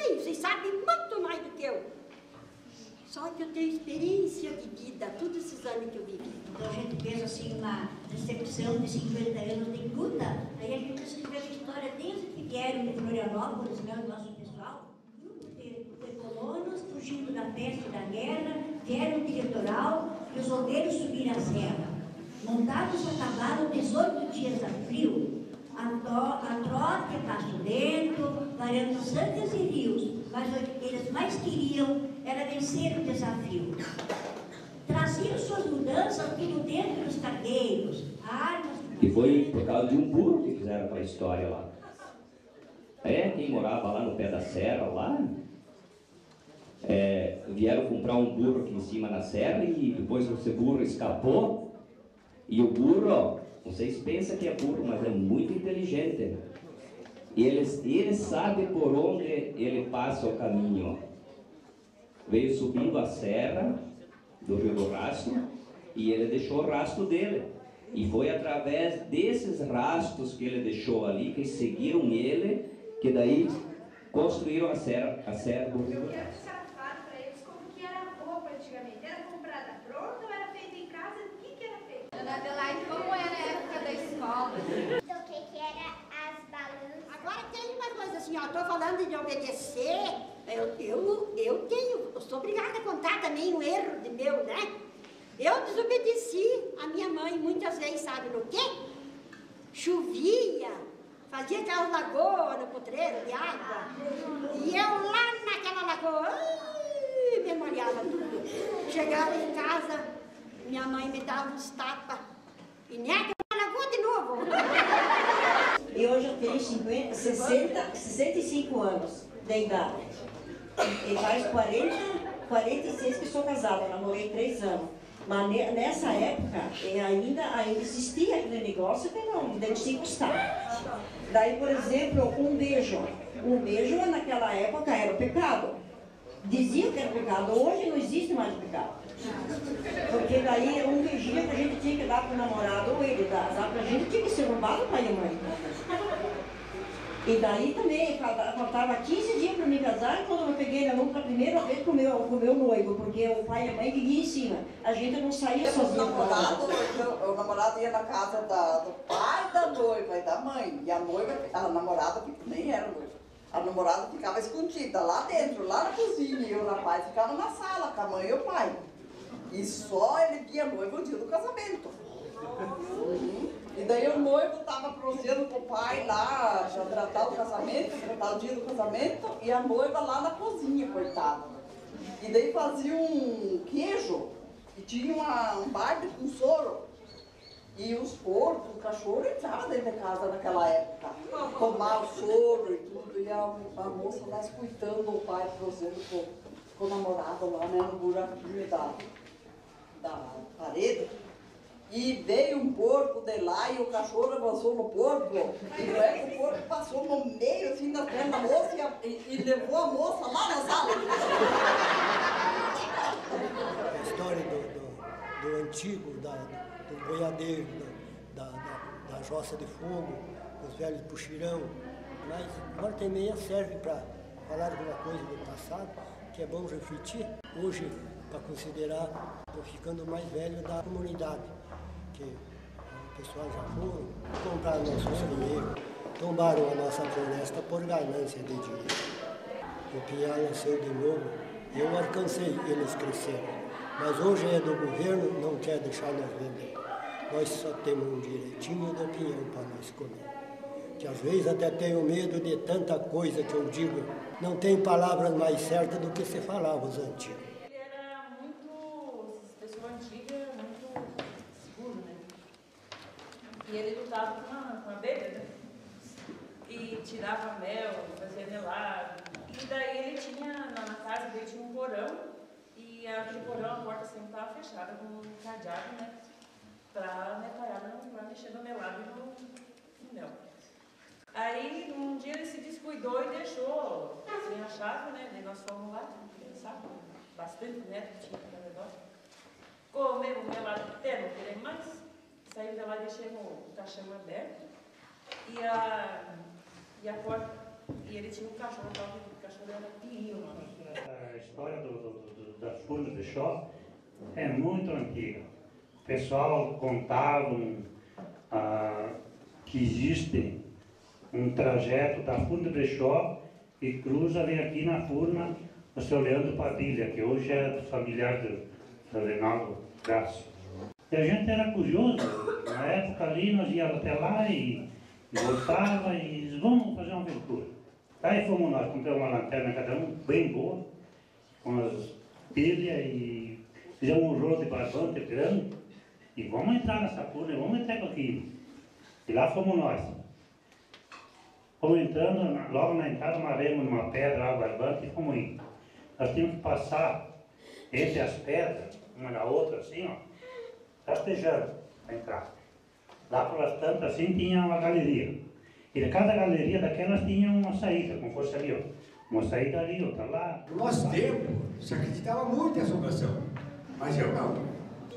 sei, vocês sabem muito mais do que eu. Só que eu tenho experiência de vida, todos esses anos que eu vivi. Então a gente pensa assim, uma recepção de 50 anos de luta, aí a gente precisa ver a história desde que vieram de Florianópolis, né, o nosso pessoal, grupo de colonos fugindo da peste e da guerra, vieram de litoral, resolveram subir a serra. Montados a cavalo 18 dias a frio, a trote, passo lento, varando santas e rios, mas o que eles mais queriam era vencer o desafio. Traziam suas mudanças tudo dentro dos cargueiros, armas... E foi por causa de um burro que fizeram aquela história lá. Quem morava lá no pé da serra, lá, vieram comprar um burro aqui em cima na serra e depois esse burro escapou. E o burro, ó, vocês pensam que é burro, mas é muito inteligente. Ele sabe por onde ele passa o caminho. Veio subindo a serra do Rio do Rastro e ele deixou o rastro dele. E foi através desses rastros que ele deixou ali, que seguiram ele, que daí construíram a serra do Rio do Rastro. Eu quero que a senhora fale para eles como que era a roupa antigamente. Era comprada pronta ou era feita em casa? O que era feito? Dona Adelaide, como era a época da escola? Então, o que era as balanças? Agora tem uma coisa assim, ó, estou falando de obedecer, eu sou obrigada a contar também um erro de meu, né? Eu desobedeci a minha mãe muitas vezes, sabe no quê? Chovia, fazia aquelas lagoas no potreiro de água, e eu lá naquela lagoa, me molhava tudo. Chegava em casa, minha mãe me dava uns tapas, e nega na lagoa de novo. E hoje eu tenho 65 anos de idade. E faz 46 que sou casada, eu namorei 3 anos. Mas nessa época ainda existia aquele negócio que não deve se encostar. Daí, por exemplo, um beijo. Um beijo naquela época era o pecado. Diziam que era pecado, hoje não existe mais pecado. Porque daí um beijinho que a gente tinha que dar para o namorado, ou ele dar para a gente, tinha que ser roubado pai e mãe. E daí também, faltava 15 dias para me casar, quando eu peguei na mão pela primeira vez com o meu noivo, porque o pai e a mãe viviam em cima. A gente não saía sozinho. O namorado ia na casa do pai, da noiva e da mãe. E a namorada nem era noiva. A namorada ficava escondida lá dentro, lá na cozinha. E o rapaz ficava na sala com a mãe e o pai. E só ele via a noiva no dia do casamento. E daí o noivo estava prosseando com o pai lá, já tratar o casamento, tratar o dia do casamento, e a noiva lá na cozinha, coitada. E daí fazia um queijo, e tinha um balde com soro. E os porcos, o cachorro entrava dentro de casa naquela época, tomar o soro e tudo, e a moça lá escutando o pai prosseando com o namorado lá, né, no buraquinho da parede. E veio um porco de lá e o cachorro avançou no porco. E não é que o porco passou no meio, assim, da perna da moça e levou a moça lá na sala. A história do antigo, do boiadeiro, da jossa de fogo, dos velhos puxirão. Mas volta e meia serve para falar alguma coisa do passado, que é bom refletir. Hoje, para considerar, estou ficando mais velho da comunidade. Que o pessoal já foram comprar nossos dinheiro, tombaram a nossa floresta por ganância de dinheiro. O pinhal nasceu de novo, eu alcancei, eles cresceram. Mas hoje é do governo, não quer deixar nós vender. Nós só temos um direitinho do pinhão para nós comer. Que às vezes até tenho medo de tanta coisa que eu digo. Não tem palavras mais certas do que se falava os antigos. Ele era muito, pessoa antiga, muito seguro, né? E ele lutava com a abelha, né? E tirava mel, fazia melado. E daí ele tinha, na casa dele tinha um porão, e aquele porão, a porta sempre estava fechada com um cadeado, né? Para não vai mexer no melado e no mel. Aí, um dia ele se descuidou e deixou sem a chave, né? Daí nós fomos lá, pensar, bastante neto que tinha no negócio. Comemos o melado até não queremos mais. Saímos de lá e deixamos o caixão aberto. E a porta, e ele tinha um cachorro, o cachorro era das Furnas de Chó é muito antiga. O pessoal contava que existe um trajeto da Furna de Chó e cruza vem aqui na Furna o seu Leandro Padilha, que hoje é familiar do seu Reinaldo Graça. E a gente era curioso, na época ali nós íamos até lá e voltava e disse, vamos fazer uma aventura. Aí fomos nós, compramos uma lanterna cada um, bem boa, com as pilhas e fizemos um rolo de barbante grande e vamos entrar nessa Furna, vamos entrar com aquilo. E lá fomos nós. Fomos entrando, logo na entrada marremos numa pedra lá, barbante e fomos indo. Nós tínhamos que passar entre as pedras, uma na outra assim, ó, rastejando para entrar. Lá pelas tantas assim tinha uma galeria. E de cada galeria daquelas tinha uma saída, como fosse ali, ó. Uma saída ali, outra lá. No nosso tempo, se acreditava muito em assombração. Mas eu não.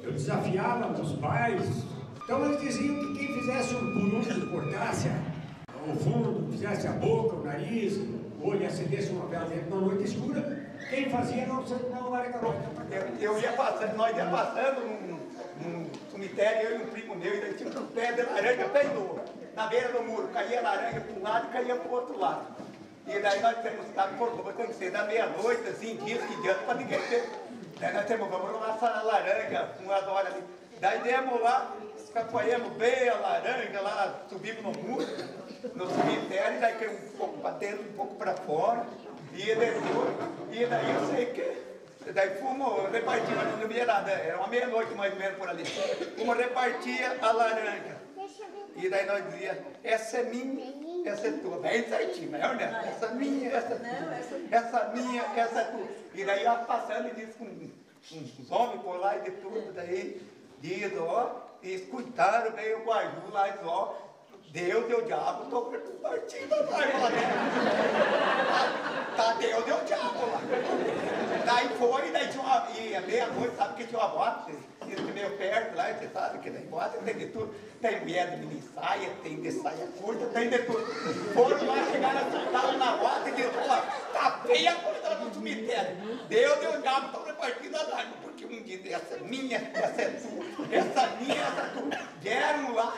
Eu desafiava os pais. Então eles diziam que quem fizesse um burunho, cortasse o fundo, fizesse a boca, o nariz, o olho, acendesse uma vela dentro na noite escura, quem fazia não era capaz. Nós ia passando num cemitério, eu e um primo meu, e daí tinha um pé de laranja bem na beira do muro. Caía a laranja para um lado e caía para o outro lado. E daí nós temos ficado por conta, quando você da meia-noite, assim, dias que diante, para ninguém ter. Daí nós temos, vamos lançar a laranja, umas horas ali. Daí demos lá, escapuemos bem a laranja, lá subimos no muro, no cemitério, daí caiu um pouco para dentro, um pouco para fora, e depois, e daí eu sei que. Daí fomos repartir, mas não via nada, era uma meia-noite mais ou menos por ali. Fomos repartir a laranja. E daí nós dizíamos, essa é minha, essa é tua. Bem certinho, não é, né? Essa é minha, essa minha, essa é tua. E daí ia passando e disse com uns homens por lá e de tudo, daí diz, ó, e escutaram, veio o guardu lá e disse, ó, Deus e o diabo estão partindo a barba lá dentro. Tá Deus e o diabo lá. Daí foi, daí tinha uma, e à meia-noite, sabe que tinha uma boate, isso meio perto lá, você sabe que tem boate, tem de tudo. Tem mulher de mini saia, tem de saia curta, tem de tudo. Foram lá, chegaram, estavam na boate e disseram, ó, tá feia a coisa no cemitério. Deus e o diabo estão repartindo as armas, porque um diz, essa é minha, essa é tua, essa é minha, essa é tua. Vieram lá.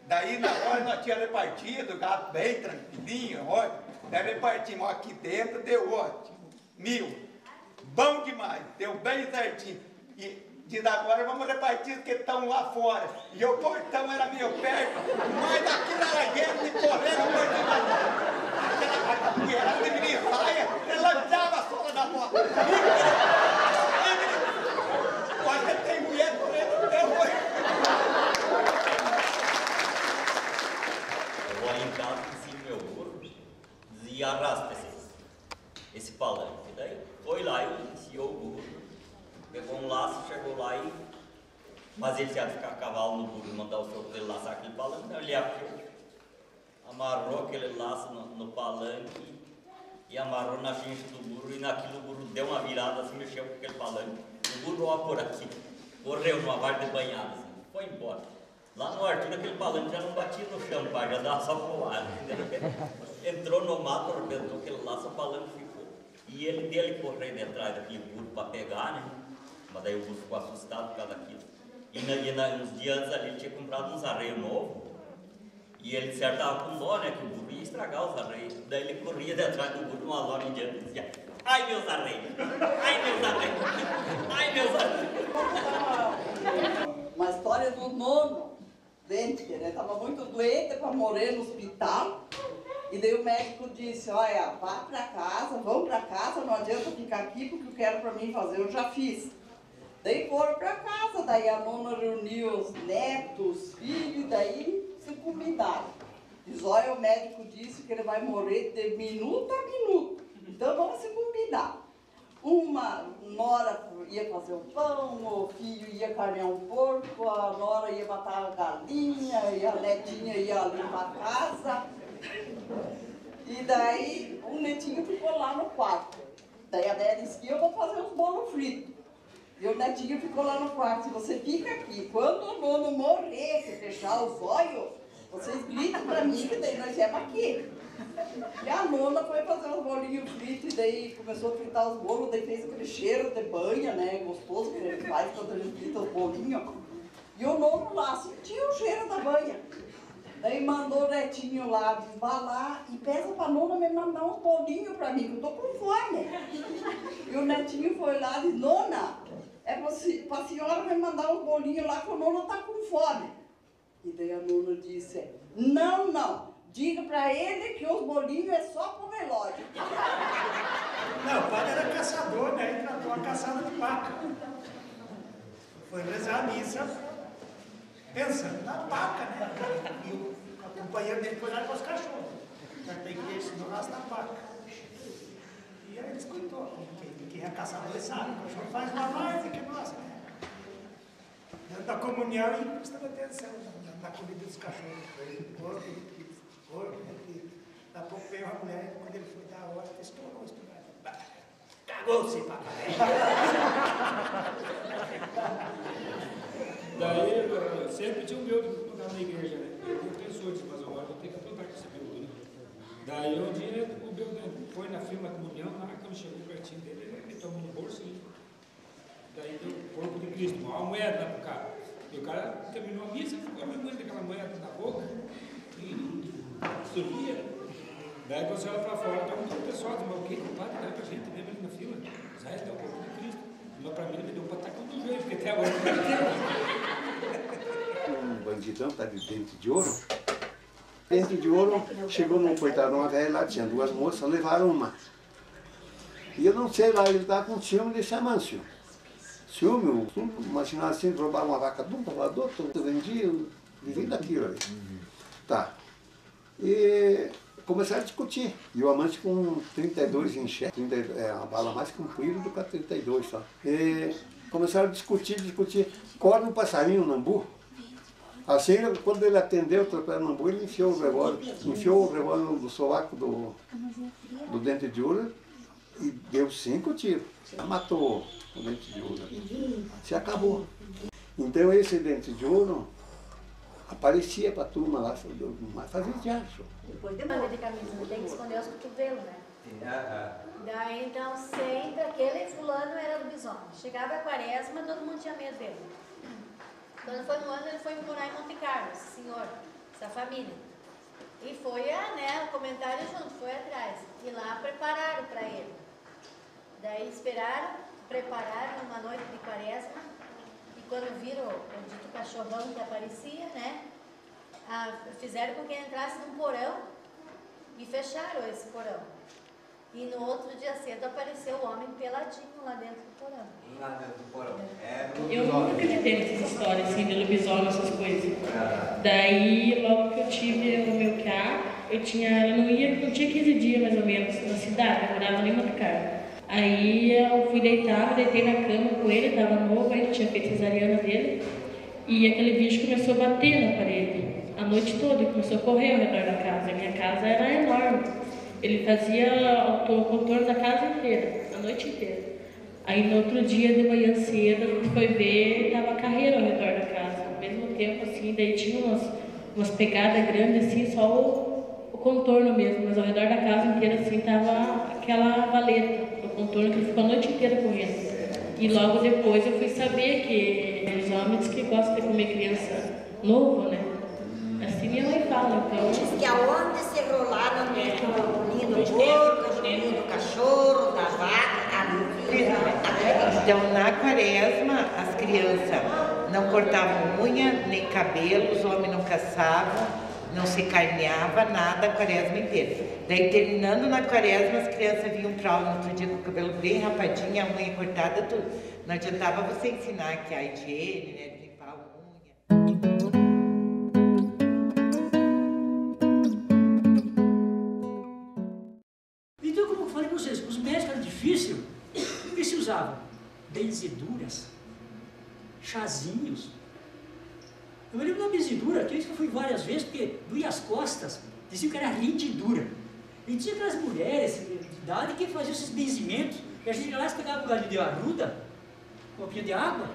Daí na hora nós tínhamos repartido, bem tranquilinho, ó. Daí repartimos aqui dentro, deu ótimo, 1000. Bom demais, deu bem certinho. E diz agora vamos repartir os que estão lá fora. E o portão era meio perto, mas aquilo era guerra de correr no portão. Aquela mulherada de mini saia, ela lançava a sola da moto. Quase tem mulher correndo até hoje. Em casa, em cima do meu burro, e arrasta esse palanque. Daí foi lá e iniciou o burro, pegou um laço, chegou lá e... Mas ele tinha que ficar a cavalo no burro e mandar o senhor dele laçar aquele palanque, então ele amarrou aquele laço no palanque e amarrou na chincha do burro, e naquilo o burro deu uma virada, se mexeu com aquele palanque. O burro, ó, por aqui, correu numa vargem de banhada, assim, foi embora. Lá no Arthur, aquele palanque já não batia no chão, pai, já dava só pro ar. Entrou no mato, arrebentou aquele laço, o palanque ficou. E ele dele correndo atrás daquele burro para pegar, né? Mas daí o burro ficou assustado por causa daquilo. E uns dias antes ali ele tinha comprado uns arreios novos. E ele estava com dó, né? Que o burro ia estragar os arreios. Daí ele corria de atrás do burro umas horas em diante e dizia: ai meus arreios! Ai meus arreios! Ai meus arreios! Uma história do nono dente, né? Estava muito doente para morrer no hospital. E daí o médico disse, olha, vá para casa, vão para casa, não adianta ficar aqui porque eu quero para mim fazer, eu já fiz. Daí foram para casa, daí a nona reuniu os netos, os filhos, daí se combinaram. Diz, olha, o médico disse que ele vai morrer de minuto a minuto, então vamos se combinar. Uma nora ia fazer o pão, o filho ia carnear um porco, a nora ia matar a galinha, e a netinha ia limpar a casa. E daí o netinho ficou lá no quarto. Daí a Déia disse que eu vou fazer uns bolos fritos. E o netinho ficou lá no quarto. E você fica aqui. Quando o nono morrer, se fechar os olhos, vocês gritam pra mim que daí nós viemos aqui. E a nona foi fazer os bolinhos fritos e daí começou a fritar os bolos, daí fez aquele cheiro de banha, né, gostoso que ele faz quando a gente frita os bolinhos. E o nono lá sentiu o cheiro da banha. Daí mandou o netinho lá, diz, vá lá e peça pra nona me mandar uns bolinhos pra mim, que eu tô com fome. E o netinho foi lá e disse, nona, é pra senhora me mandar uns bolinhos lá que o nono tá com fome. E daí a nona disse, não, não, diga pra ele que os bolinhos é só pro velório. Não, o padre era caçador, né? Ele tratou a caçada de vaca. Foi rezar a missa, pensando na vaca, né? E o companheiro dele foi lá com os cachorros. Já tem que deixar no rastro da vaca. E aí ele escutou. Quem é caçador sabe, o cachorro faz uma mais do que nós, né? Dentro da comunhão e prestando atenção na comida dos cachorros. Daqui a pouco veio uma mulher, quando ele foi dar a hora, estourou o espingarda. Cagou-se, papai. Daí, sempre tinha um beldo no na igreja, né? Eu pensou, disse, mas agora vou ter que aprontar com esse beldo, né? Daí, um dia, o beldo foi na firma da comunhão, lá, quando chegou pertinho dele, ele tomou no bolso e daí deu o corpo de Cristo, uma moeda lá pro cara. E o cara terminou a missa, ficou muito aquela moeda na boca e subia. Daí, quando você olha pra fora, tá um pessoal, mas o que o padre dá pra gente, lembra ali na fila? Zé, deu o corpo de Cristo. Mas pra mim, ele me deu um patacão do joelho, porque até agora não um bandidão tá de dente de ouro. Dente de ouro, chegou num coitado, uma velha lá, tinha duas moças, levaram uma. E eu não sei lá, ele estava com ciúme de Xamâncio. Ciúme, imaginar assim, roubar uma vaca de um para do outro, vendia, vivia daquilo ali. Tá. E começaram a discutir. E o amante com 32 em cheque, uma bala mais comprida do que a 32, tá? E começaram a discutir, corre um passarinho no ambu. Assim, quando ele atendeu o tropeiro no ambu, ele enfiou o revólver no sovaco do dente de ouro e deu 5 tiros. Matou o dente de ouro. Se acabou. Então esse dente de ouro aparecia para a turma lá, mas fazia teatro. Depois de manga de camisa, tem que esconder os cotovelos, né? Daí então sempre aquele fulano era do bisomem. Chegava a quaresma, todo mundo tinha medo dele. Quando foi no ano, ele foi morar em Monte Carlo, esse senhor, essa família. E foi, o comentário junto, foi atrás. E lá prepararam para ele. Daí prepararam uma noite de quaresma. E quando viram o dito cachorrão que aparecia, né? Fizeram com que ele entrasse num porão e fecharam esse porão. E no outro dia cedo apareceu o homem peladinho lá dentro do porão. Lá dentro do porão. Eu nunca acreditei nessas histórias assim, de lobisomem, essas coisas. Daí, logo que eu tive o meu CA, eu não tinha 15 dias mais ou menos na cidade, eu morava ali em Monte Carlo. Aí eu fui deitar, deitei na cama com ele, estava novo, ele tinha feito cesariana dele, e aquele bicho começou a bater na parede a noite toda, e começou a correr ao redor da casa. A minha casa era enorme. Ele fazia o contorno da casa inteira, a noite inteira. Aí no outro dia, de manhã cedo, a gente foi ver, estava carreira ao redor da casa. Ao mesmo tempo, assim, daí tinha umas pegadas grandes, assim, só o contorno mesmo. Mas ao redor da casa inteira, assim, estava aquela valeta, o contorno que ele ficou a noite inteira correndo. E logo depois eu fui saber que os homens que gostam de comer criança nova, né? Assim minha mãe fala, então... Diz que aonde se rolar no ninho do porco, no ninho do cachorro, da vaca, Então, na quaresma, as crianças não cortavam unha, nem cabelo, os homens não caçavam, não se carneava, nada a quaresma inteira. Daí, terminando na quaresma, as crianças vinham para aula no outro dia com o cabelo bem rapadinho, a unha cortada, tudo. Não adiantava você ensinar que a higiene, né, de limpar a unha. Então, como eu falei para vocês, os médicos eram difíceis. O que se usava? Benzeduras, chazinhos. Eu me lembro de uma benzedura, que eu fui várias vezes, porque doía as costas, diziam que era rendidura. E tinha aquelas mulheres de idade que faziam esses benzimentos, e a gente lá pegava um galho de arruda, um pouquinho de água,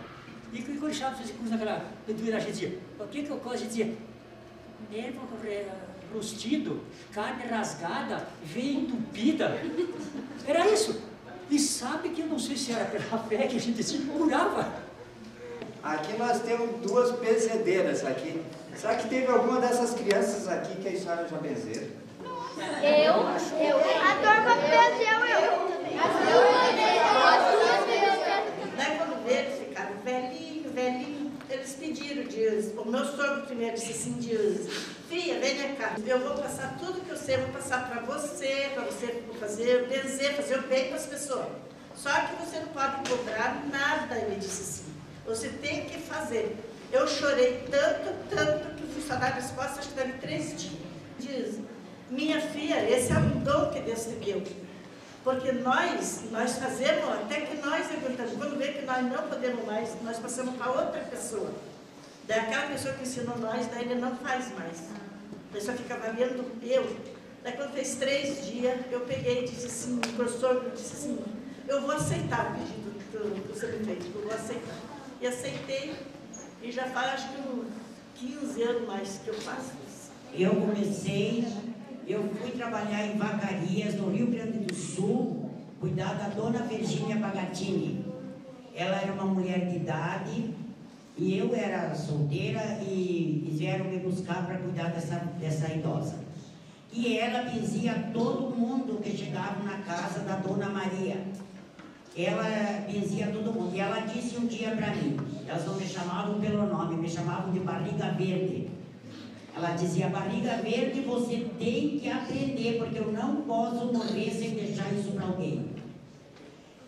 e quando deixava fazer cruz naquela benzedura, a gente dizia, o que eu gosto? A gente dizia, nervo crustido, carne rasgada, veia entupida. Era isso. E sabe que eu não sei se era pela fé que a gente se curava. Aqui nós temos 2 benzedeiras aqui. Será que teve alguma dessas crianças aqui que a senhora já benzeram? Eu. A turma benzeu eu. Daí quando eles ficaram velhinho, eles pediram dias. O meu sogro primeiro disse assim, dias, filha, vem cá. Eu vou passar tudo que eu sei, vou passar para você fazer benzer, fazer o bem para as pessoas. Só que você não pode cobrar nada, ele disse assim. Você tem que fazer. Eu chorei tanto que o funcionário da escola, acho que deve 3 dias. Diz, minha filha, esse é um dom que Deus te deu. Porque nós fazemos até que nós aguentamos. Quando vê que nós não podemos mais, nós passamos para outra pessoa. Daí aquela pessoa que ensinou nós, daí ele não faz mais. Daí só fica valendo eu. Daí quando fez 3 dias, eu peguei e disse assim, o professor disse assim, eu vou aceitar o pedido que você me fez, eu vou aceitar. E aceitei, e já faz acho que uns 15 anos mais que eu faço isso. Eu fui trabalhar em Vacarias, no Rio Grande do Sul, cuidar da dona Virgínia Bagatini. Ela era uma mulher de idade, e eu era solteira, e vieram me buscar para cuidar dessa idosa. E ela benzia todo mundo que chegava na casa da dona Maria. Ela benzia todo mundo. E ela disse um dia para mim, elas não me chamavam pelo nome, me chamavam de barriga verde. Ela dizia, barriga verde você tem que aprender, porque eu não posso morrer sem deixar isso para alguém.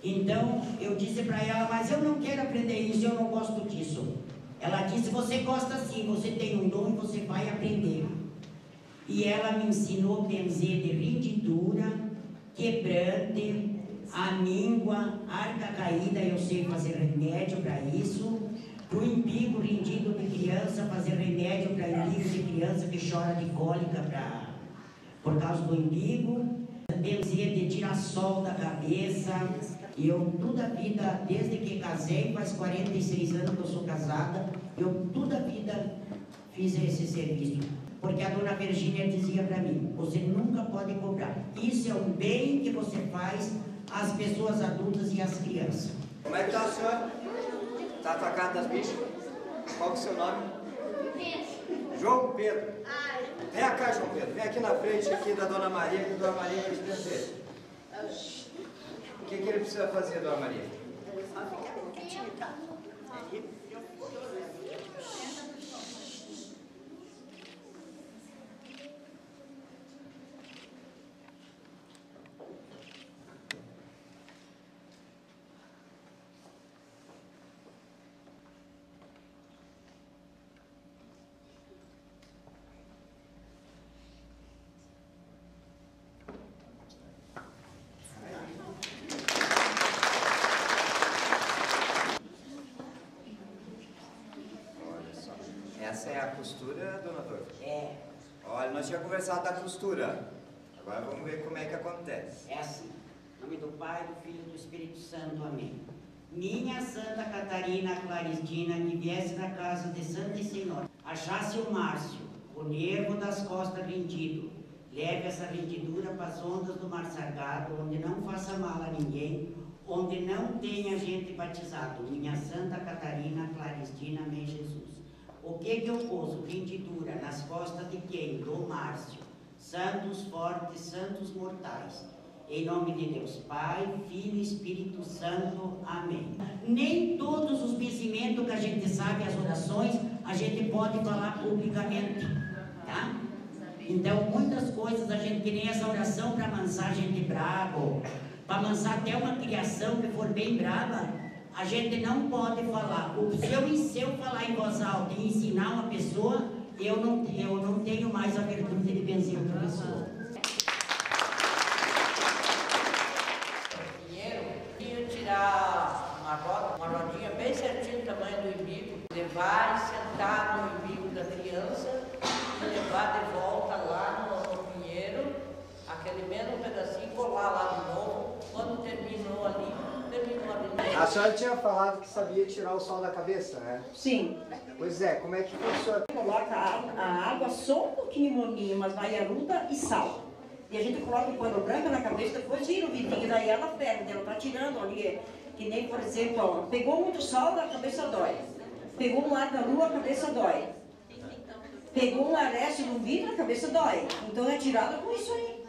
Então, eu disse para ela, mas eu não quero aprender isso, eu não gosto disso. Ela disse, você gosta sim, você tem um dom e você vai aprender. E ela me ensinou a benzer de rendidura, quebrante, amíngua, arca caída, eu sei fazer remédio para isso. Para o embigo rendido de criança, fazer remédio para embigo de criança que chora de cólica por causa do embigo. Benzer de tirar sol da cabeça. E eu toda a vida, desde que casei, faz 46 anos que eu sou casada, eu toda a vida fiz esse serviço. Porque a dona Virgínia dizia para mim, você nunca pode cobrar. Isso é um bem que você faz às pessoas adultas e às crianças. Como é que está a senhora? Está atacado das bichas? Qual que é o seu nome? Pedro. João Pedro. Vem cá, João Pedro. Vem aqui na frente aqui da Dona Maria, que a Dona Maria vai te benzer. O que ele precisa fazer, Dona Maria? Essa é a costura, dona Dor? É. Olha, nós tínhamos conversado da costura. Agora vamos ver como é que acontece. É assim. Em nome do Pai, do Filho e do Espírito Santo. Amém. Minha Santa Catarina Claristina, que viesse na casa de Santa e Senhora, achasse o Márcio, o nervo das costas rendido, leve essa rendidura para as ondas do Mar Sargado, onde não faça mal a ninguém, onde não tenha gente batizado. Minha Santa Catarina Claristina, amém, Jesus. O que eu uso? Rendidura nas costas de quem? Do Márcio. Santos fortes, santos mortais. Em nome de Deus, Pai, Filho e Espírito Santo. Amém. Nem todos os benzimentos que a gente sabe, as orações, a gente pode falar publicamente, tá? Então, muitas coisas a gente, que nem essa oração para amansar gente brava, para amansar até uma criação que for bem brava, a gente não pode falar. Se eu falar em voz alta e ensinar uma pessoa, eu não tenho mais a virtude de benzer outra pessoa. Ia tirar uma rodinha bem certinho do tamanho do umbigo, levar e sentar no umbigo da criança e levar de volta lá no pinheiro, aquele mesmo pedacinho, colar lá de novo. Quando terminou ali, A senhora tinha falado que sabia tirar o sol da cabeça, né? Sim. Pois é, como é que funciona? Coloca a água só um pouquinho morninha, mas vai aruda e sal. E a gente coloca um pano branco na cabeça, depois tira o vidinho, daí ela pega, ela tá tirando ali. Que nem, por exemplo, ó, pegou muito sol, a cabeça dói. Pegou um ar da lua, a cabeça dói. Pegou um areste no vidro, a cabeça dói. Então é tirada com isso aí.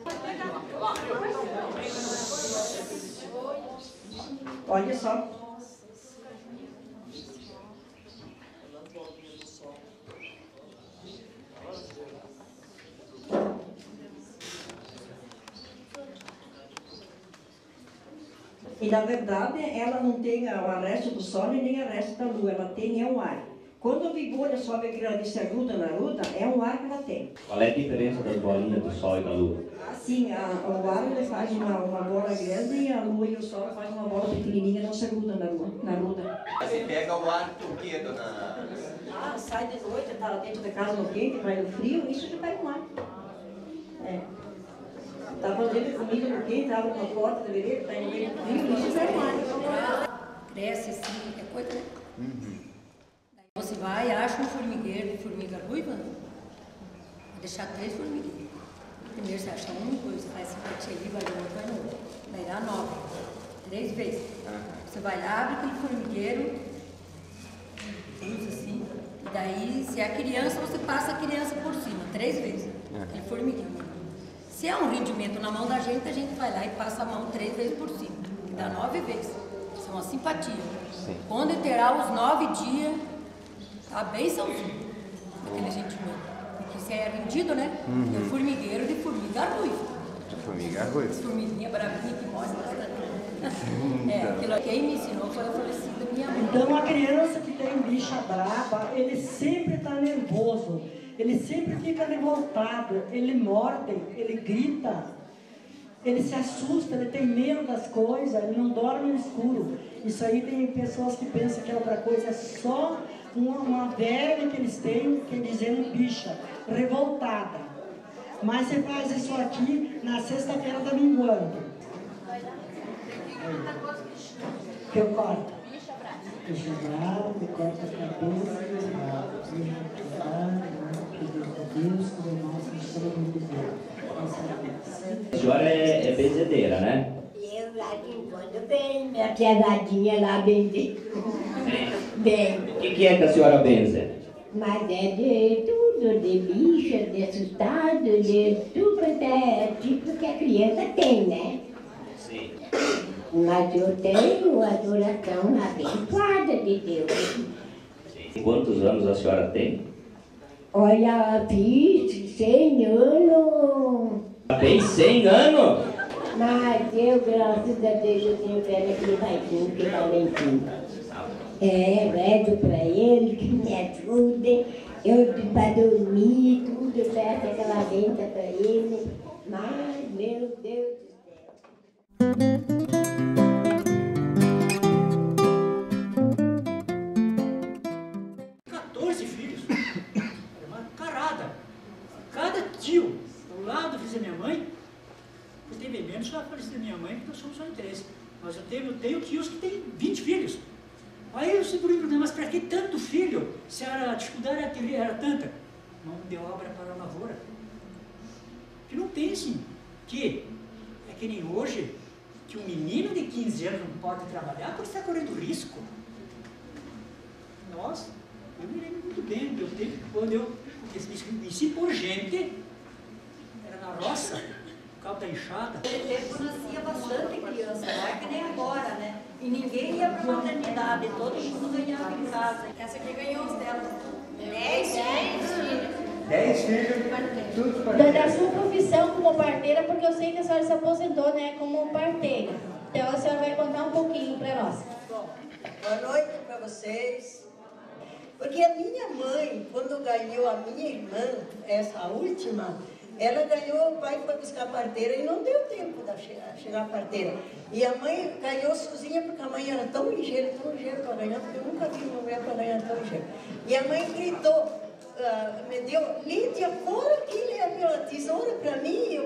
Olha só. E na verdade ela não tem o arresto do sol e nem o arresto da lua, ela tem o ar. Quando a bigorna sobe aqui, ela se aguda na ruta, é um ar que ela tem. Qual é a diferença das bolinhas do sol e da lua? Assim, o ar ele faz uma bola grande e a lua e o sol faz uma bola pequenininha, não se aguda na ruta. Você pega o ar do quê, dona? Sai de noite, está lá dentro da casa no quente, vai no frio, isso já pega um ar. Está fazendo comida no quente, abre uma porta da vereda, está no meio do frio, isso pega um ar. Cresce assim, é coisa, né? Você vai, acha um formigueiro de formiga ruiva, vou deixar 3 formigueiros. Primeiro você acha um, depois você faz simpatia ali, vai no outro, vai no outro. Vai dar 9, 3 vezes. Você vai lá, abre aquele formigueiro, usa assim, e daí, se é criança, você passa a criança por cima, 3 vezes, aquele formigueiro. Se é um rendimento na mão da gente vai lá e passa a mão 3 vezes por cima, que dá 9 vezes. Isso é uma simpatia. Sim. Quando terá os 9 dias, a bençãozinha, aquele sentimento. Porque isso é rendido, né? É um formigueiro de formiga ruiva. Formiga ruiva. Formiguinha bravinha que mostra bastante. Aquilo que me ensinou foi a falecida minha mãe. Então a criança que tem bicha brava, ele sempre está nervoso, ele sempre fica revoltado, ele morde, ele grita, ele se assusta, ele tem medo das coisas, ele não dorme no escuro. Isso aí tem pessoas que pensam que é outra coisa, é só uma verve que eles têm, que dizendo bicha, revoltada. Mas você faz isso aqui na sexta-feira da minguante. Que eu corto. Bicha brava, que corta a cabeça, que Deus, que o nosso Senhor de Deus. A senhora é benzedeira, né? Eu lá de quando vem, minha piadadinha lá bem. Bem. O que é que a senhora benze? Mas é de tudo, de bicha, de assustado, de tudo quanto é tipo que a criança tem, né? Sim. Mas eu tenho adoração abençoada de Deus. E quantos anos a senhora tem? Olha, fiz 100 anos. Fez 100 anos? Mas eu, graças a Deus, eu tenho fé naquele Paizinho que está lá em cima. Rezo para ele, que me ajude. Eu para dormir, tudo, eu peço aquela venta para ele. Mas, meu Deus do céu. 14 filhos. É uma carada. Cada tio, do lado fiz a minha mãe, eu tenho bem menos só falecida minha mãe, porque nós somos só em 3. Mas eu tenho tios que têm 20 filhos. Aí eu sempre perguntei, mas para que tanto filho? Se a dificuldade era tanta? Mão de obra para a lavoura. Que não pensem que é que nem hoje, que um menino de 15 anos não pode trabalhar porque está correndo risco. Nossa, eu me lembro muito bem do meu tempo, quando eu conheci por gente, era na roça, o cabo da enxada. Naquele tempo nascia bastante criança, não é que nem agora, né? E ninguém ia para a maternidade, todo mundo ganhava em casa. Essa aqui ganhou os dela. 10 filhos. 10 filhos, tudo Da sua profissão como parteira, porque eu sei que a senhora se aposentou, né, como parteira. Então a senhora vai contar um pouquinho para nós. Bom, boa noite para vocês. Porque a minha mãe, quando ganhou a minha irmã, essa última, ela ganhou, o pai foi buscar a parteira e não deu tempo de chegar a parteira. E a mãe ganhou sozinha porque a mãe era tão ligeira para ganhar, porque eu nunca vi uma mulher para ganhar tão ligeira. E a mãe gritou, me deu, Lídia, fora aqui a tesoura para mim.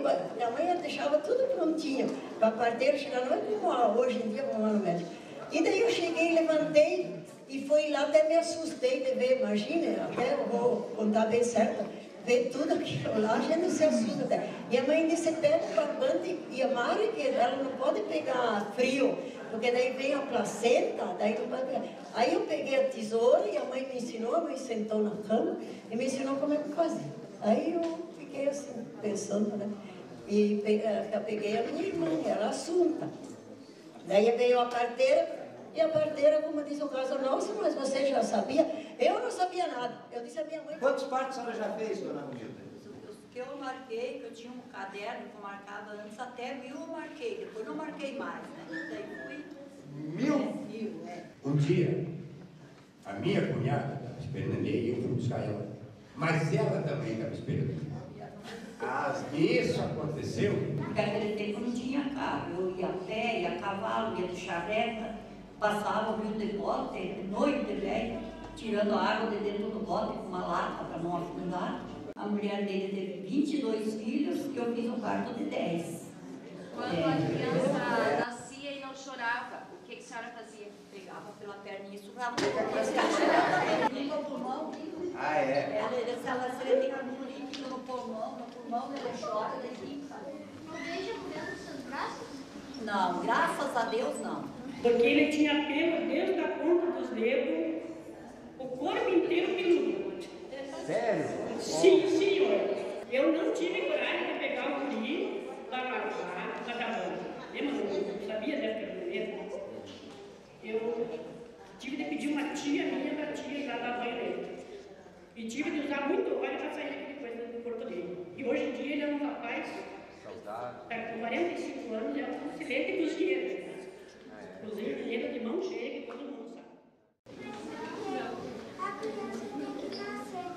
A mãe deixava tudo prontinho para a parteira chegar, não é como hoje em dia, vamos lá no médico. E daí eu cheguei, levantei e fui lá, até me assustei de ver, imagina, até eu vou contar bem certo, ver tudo aquilo lá, a gente se assusta até. E a mãe disse, pega o barbante e a Mari, que ela não pode pegar frio, porque daí vem a placenta, daí não pode pegar. Aí eu peguei a tesoura e a mãe me ensinou, a mãe sentou na cama e me ensinou como é que fazia. Aí eu fiquei assim, pensando, né? E eu peguei a minha irmã, era Assunta. Daí veio a parteira, e a parteira, como diz o caso, nossa, mas você já sabia? Eu não sabia nada. Eu disse a minha mãe... Quantos partos a senhora já fez, dona Romilda? Que eu marquei, que eu tinha um caderno que eu marcava antes, até 1000 eu marquei, depois não marquei mais, né? Daí fui... 1000? 1000, é. Um dia, a minha cunhada estava esperando a minha e eu fui buscar ela. Mas ela também estava esperando. E isso aconteceu. Porque naquele tempo não tinha carro, eu ia a pé, ia a cavalo, ia de charreta, passava o rio de bote, de noite, velho, tirando a água de dentro do bote com uma lata para não afundar. A mulher dele teve 22 filhos e eu fiz um parto de 10. Quando a criança nascia e não chorava, o que a senhora fazia? Pegava pela perninha e sugrava no pulmão. Ah, é? Se ele tem algum líquido no pulmão ele chora, ele fica. Não vejo a mulher nos seus braços? Não, graças a Deus não. Porque ele tinha pelo desde a ponta dos dedos, o corpo inteiro peludo. Sério? Sim, senhor. Eu não tive coragem de pegar o guri, lavar, vagabundo. Eu sabia, né, que era mulher. Eu tive de pedir uma tia minha da tia já dar banho nele. E tive de usar muito óleo para sair daquele coisa do corpo dele. E hoje em dia ele é um rapaz, com 45 anos, é um excelente cozinheiro. Cozinheiro de mão cheia, que todo mundo sabe. A criança tem que nascer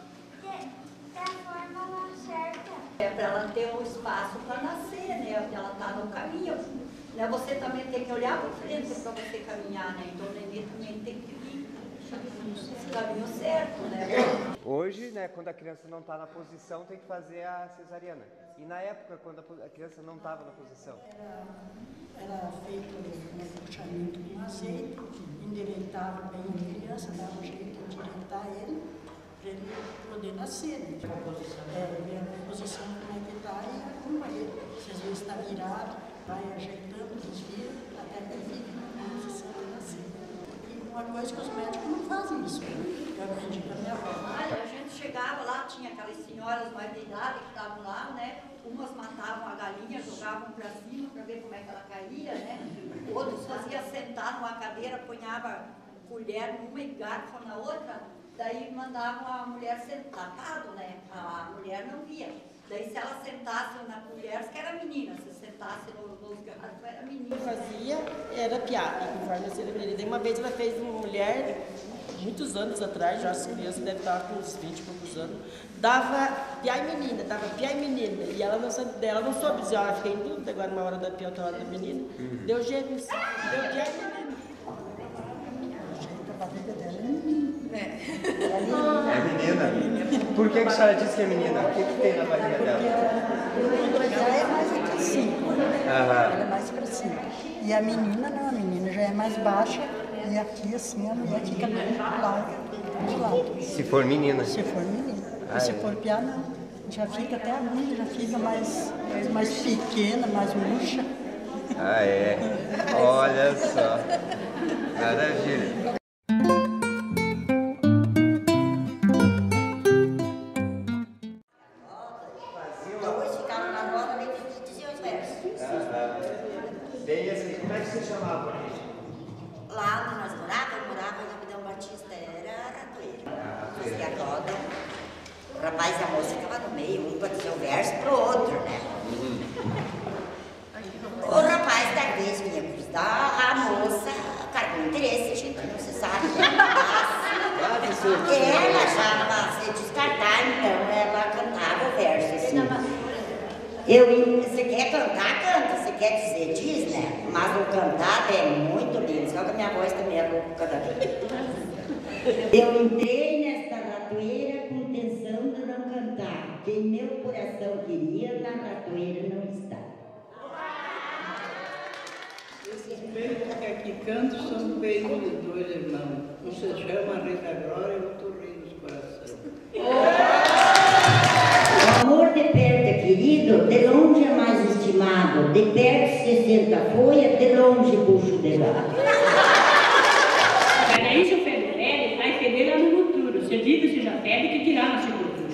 da forma certa. É para ela ter um espaço para nascer, né? Porque ela está no caminho. Né? Você também tem que olhar para frente para você caminhar, né? Então o neném também tem que ir no caminho certo, né? Hoje, né, quando a criança não está na posição, tem que fazer a cesariana. E na época, quando a criança não estava na posição? Era feito um puxamento com azeite, endireitava bem a criança, dava um jeito de endireitar ele, para ele poder nascer. Né? Ver a posição como é que está e arruma ele. Se às vezes está virado, vai ajeitando, desvia, até que ele se sente nascer. E uma coisa que os médicos não fazem isso, eu aprendi com a minha avó. A gente chegava lá, tinha aquelas senhoras mais de idade que estavam lá, né? Umas matavam a galinha, jogavam para cima para ver como é que ela caía, né? Outros faziam sentar numa cadeira, punhava colher numa e garfo na outra, daí mandavam a mulher sentar, tapado, né? A mulher não via. Daí se ela sentasse na colher, que era menina, se sentasse nos garfos, era menina. O que fazia era piada, conforme a cerimônia. Daí uma vez ela fez uma mulher, muitos anos atrás, já as crianças devem estar com uns 20 e poucos anos, dava piá e menina, dava piá e menina. E ela não soube dizer, ela fiquei em dúvida, agora uma hora da piá, outra hora da menina. Deu gêmeos, deu piá e menina. É menina? Por que a senhora disse que é menina? O que tem na barriga dela? Ela é mais aqui assim, ela é mais pra cima. E a menina não, a menina já é mais baixa e aqui assim a mulher fica bem larga de lado. Se for menina? Se for menina. E se for piá, não. Já fica até a bunda, já fica mais pequena, mais murcha. Ah, é? Olha só. Maravilha. Dois ficaram na roda e diziam os versos. Bem assim, como é que você chamava? Lá onde nós morávamos, eu morava na Abidão Batista, era Ratoeira. Fazia a roda, o rapaz e a moça ficavam no meio, um para dizer o verso pro outro, né? O rapaz da vez vinha cruzar, a moça, cara, com interesse, a gente não se sabe. Ela já para se descartar, então ela cantava o verso assim. Você quer cantar, canta. Você quer dizer, diz, né? Mas o cantar é muito lindo. Só que a minha voz também é louca cada vez. Eu entrei nesta ratoeira com intenção de não cantar. Quem meu coração queria, na ratoeira não está. Vejo que aqui canto são feitos de dois irmãos. Um se chama Rita Glória e o outro Rei dos Corações. O amor de perto é querido, de longe é mais estimado. De perto se senta folha, de longe bucho de lado. Mas aí, seu Federelli, vai feder lá no futuro. Se vive, se já pede, que tirar na sepultura.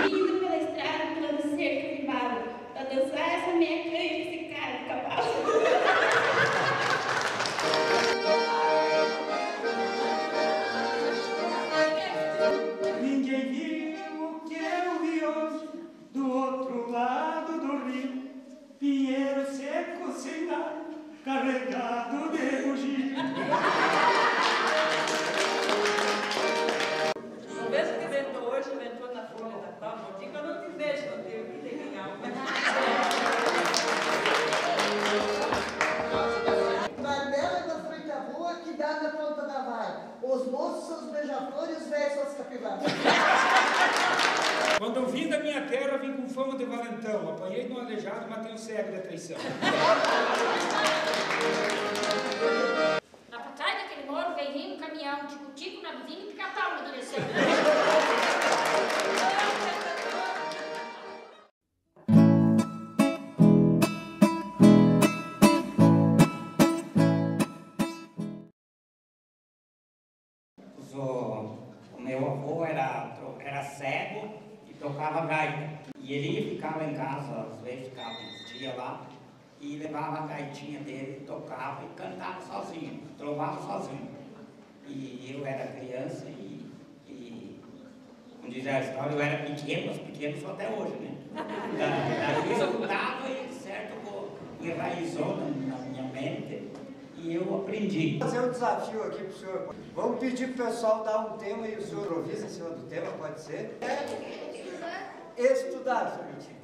Indo pela estrada, pulando cerca de bala, pra dançar essa minha canha e esse cara de cavalo. Ninguém viu o que eu vi hoje do outro lado do rio. Pinheiro seco sem nada, carregado de bugio. O mesmo que inventou hoje, inventou na folha da palma. Digo que eu não te vejo, não tenho que ter minha alma. Barbela na frente da rua, que dá na ponta da vara. Os moços são os beija-flores e os velhos são as capivaras. Quando eu vim da minha terra, vim com fama de valentão. Apanhei no aleijado, matei o cego da traição. Lá pra trás daquele morro vem rindo um caminhão, tico-tico na vizinha e pica-pau na direção. O meu avô era cego e tocava gaita. E ele ficava em casa, às vezes ficava uns dias lá, e levava a gaitinha dele, tocava e cantava sozinho, trovava sozinho. E eu era criança e como diz a história, eu era pequeno, mas pequeno só até hoje, né? Daí eu escutava e, certo, enraizou na minha mente. E eu aprendi. Vou fazer um desafio aqui para o senhor. Vamos pedir para o pessoal dar um tema e o senhor improvisa em cima do tema, pode ser? Estudar, senhor Vitinho.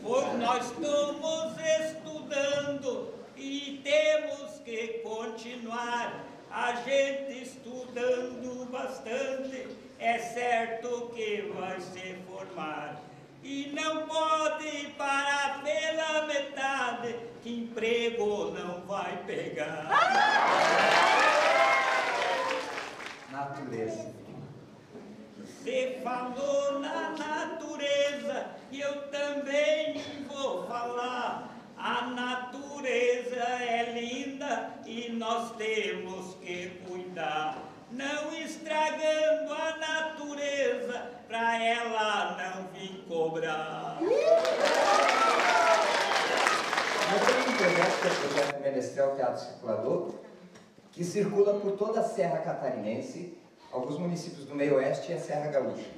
Pois nós estamos estudando e temos que continuar. A gente estudando bastante, é certo que vai se formar. E não pode parar pela metade, que emprego não vai pegar. Natureza. Você falou na natureza, e eu também vou falar. A natureza é linda e nós temos que cuidar. Não estragando a natureza, pra ela não vir cobrar. Nós temos um projeto que é o projeto Menestrel Teatro Circulador, que circula por toda a Serra Catarinense, alguns municípios do meio oeste e a Serra Gaúcha.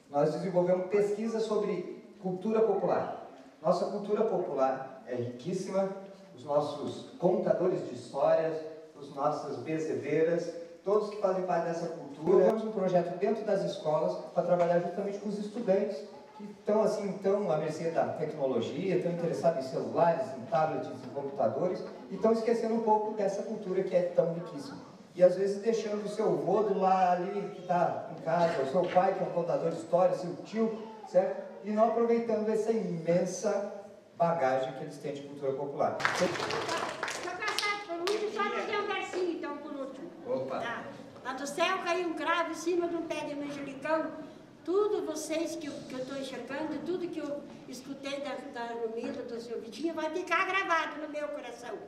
Nós desenvolvemos pesquisa sobre cultura popular. Nossa cultura popular é riquíssima, os nossos contadores de histórias, as nossas bezedeiras, todos que fazem parte dessa cultura. Temos um projeto dentro das escolas para trabalhar justamente com os estudantes que estão à mercê da tecnologia, estão interessados em celulares, em tablets, em computadores, e estão esquecendo um pouco dessa cultura que é tão riquíssima. E às vezes deixando o seu avô do lá ali que está em casa, o seu pai que é um contador de histórias, seu tio, certo? E não aproveitando essa imensa bagagem que eles têm de cultura popular. Só dizer um versinho, então, por último. Opa! Lá do céu caiu um cravo em cima de um pé de manjericão. Tudo vocês que eu estou enxergando, tudo que eu escutei da Lumida, do seu Vitinho, vai ficar gravado no meu coração.